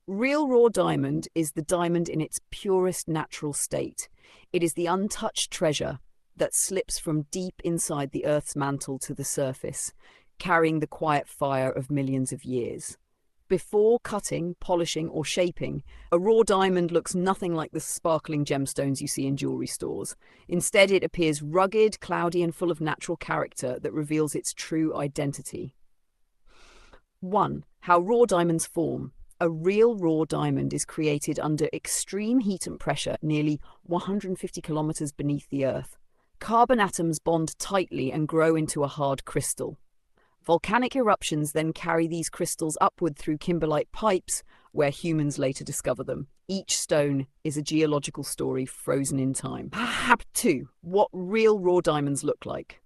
Real raw diamond is the diamond in its purest natural state. It is the untouched treasure that slips from deep inside the Earth's mantle to the surface, carrying the quiet fire of millions of years. Before cutting, polishing, or shaping, a raw diamond looks nothing like the sparkling gemstones you see in jewelry stores. Instead, it appears rugged, cloudy, and full of natural character that reveals its true identity. 1. How raw diamonds form. A real raw diamond is created under extreme heat and pressure nearly 150 kilometers beneath the Earth. Carbon atoms bond tightly and grow into a hard crystal. Volcanic eruptions then carry these crystals upward through kimberlite pipes, where humans later discover them. Each stone is a geological story frozen in time. 2. What real raw diamonds look like.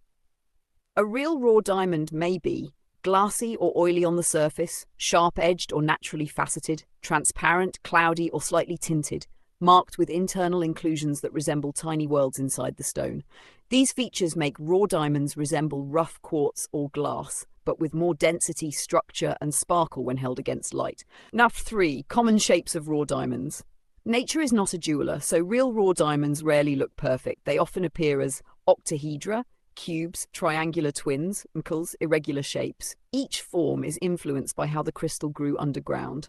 A real raw diamond may be glassy or oily on the surface, sharp-edged or naturally faceted, transparent, cloudy, or slightly tinted, marked with internal inclusions that resemble tiny worlds inside the stone. These features make raw diamonds resemble rough quartz or glass, but with more density, structure, and sparkle when held against light. Now 3. Common shapes of raw diamonds. Nature is not a jeweler, so real raw diamonds rarely look perfect. They often appear as octahedra, cubes, triangular twins, irregular shapes. Each form is influenced by how the crystal grew underground.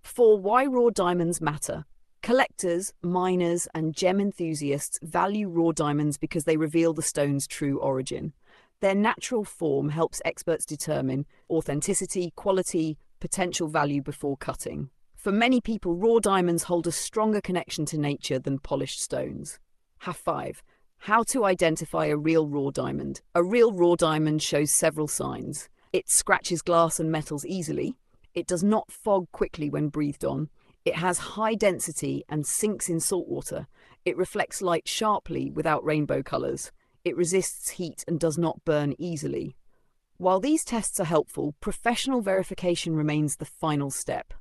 4. Why raw diamonds matter. Collectors, miners, and gem enthusiasts value raw diamonds because they reveal the stone's true origin. Their natural form helps experts determine authenticity, quality, potential value before cutting. For many people, raw diamonds hold a stronger connection to nature than polished stones. 5. How to identify a real raw diamond. A real raw diamond shows several signs. It scratches glass and metals easily. It does not fog quickly when breathed on. It has high density and sinks in salt water. It reflects light sharply without rainbow colors. It resists heat and does not burn easily. While these tests are helpful, professional verification remains the final step.